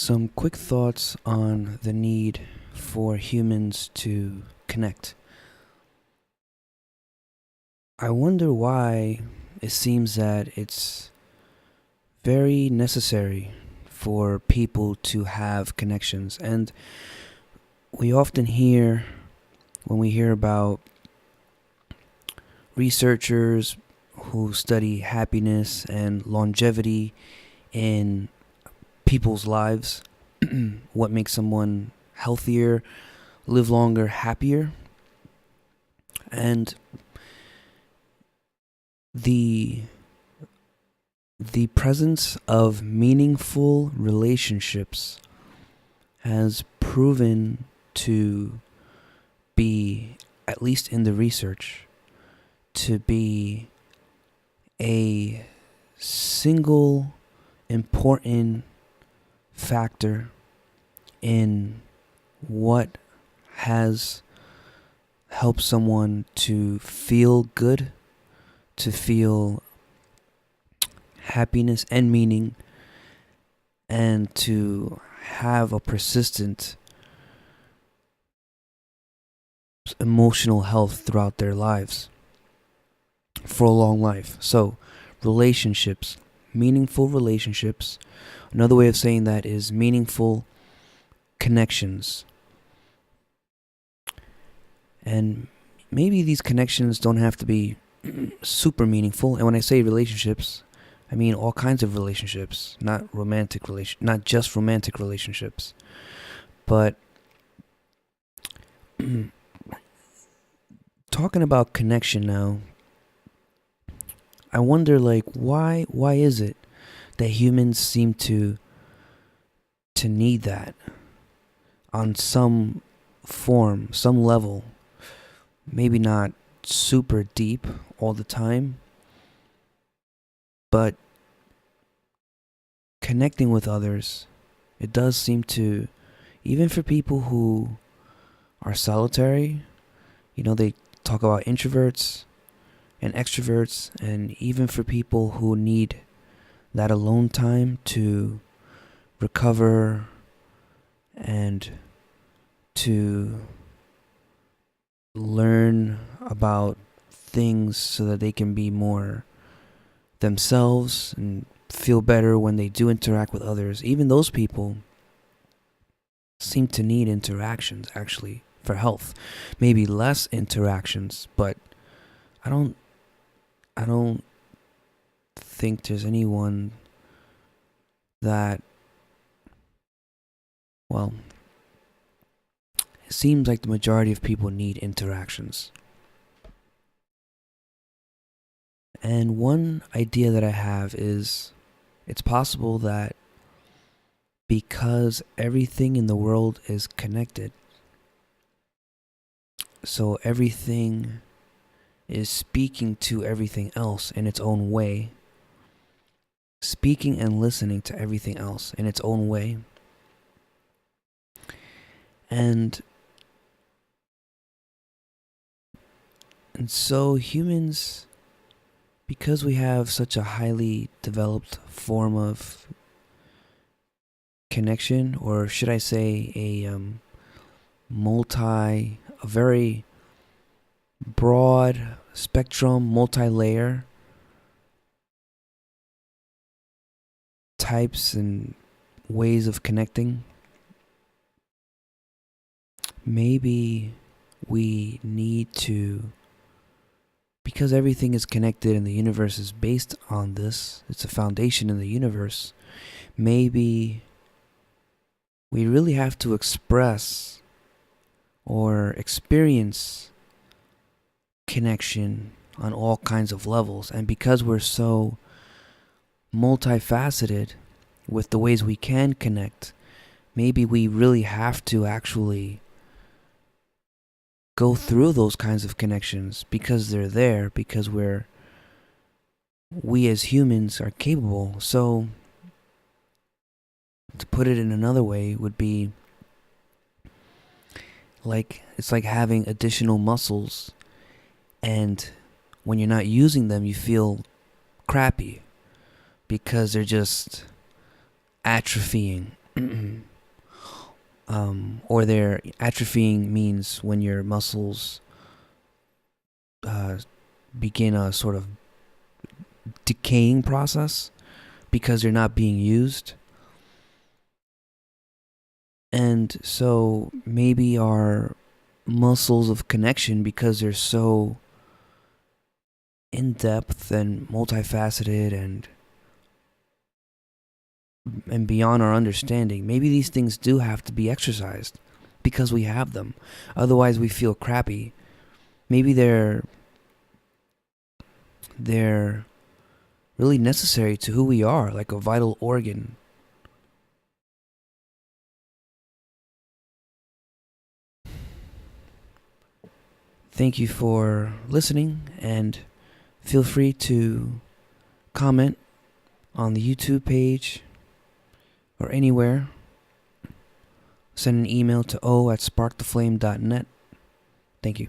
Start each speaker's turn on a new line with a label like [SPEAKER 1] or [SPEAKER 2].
[SPEAKER 1] Some quick thoughts on the need for humans to connect. I wonder why it seems that it's very necessary for people to have connections. And we often hear, when we hear about researchers who study happiness and longevity in people's lives, what makes someone healthier, live longer, happier, and the presence of meaningful relationships has proven to be, at least in the research, to be a single important factor in what has helped someone to feel good, to feel happiness and meaning, and to have a persistent emotional health throughout their lives for a long life. So, relationships, meaningful relationships. Another way of saying that is meaningful connections. And maybe these connections don't have to be super meaningful. And when I say relationships, I mean all kinds of relationships, not just romantic relationships. But talking about connection now, I wonder, why is it that humans seem to need that on some form, some level? Maybe not super deep all the time, but connecting with others, it does seem to, even for people who are solitary, they talk about introverts and extroverts, and even for people who need that alone time to recover and to learn about things so that they can be more themselves and feel better when they do interact with others. Even those people seem to need interactions, actually, for health. Maybe less interactions, but I don't think there's anyone that, well, it seems like the majority of people need interactions. And one idea that I have is it's possible that because everything in the world is connected, so everything is speaking to everything else in its own way, speaking and listening to everything else in its own way. And so humans, because we have such a highly developed form of connection, or should I say a very broad spectrum, multi-layer types and ways of connecting, maybe we need to, because everything is connected and the universe is based on this, it's a foundation in the universe, maybe we really have to express or experience connection on all kinds of levels. And because we're so multifaceted with the ways we can connect, maybe we really have to actually go through those kinds of connections because they're there, because we as humans are capable. So to put it in another way would be it's like having additional muscles, and when you're not using them you feel crappy because they're just atrophying. Or their atrophying means when your muscles uh, begin a sort of decaying process because they're not being used. And so maybe our muscles of connection, because they're so in depth and multifaceted and beyond our understanding, maybe these things do have to be exercised because we have them. Otherwise, we feel crappy. Maybe they're really necessary to who we are, like a vital organ. Thank you for listening, and feel free to comment on the YouTube page or anywhere. Send an email to o@sparktheflame.net. Thank you.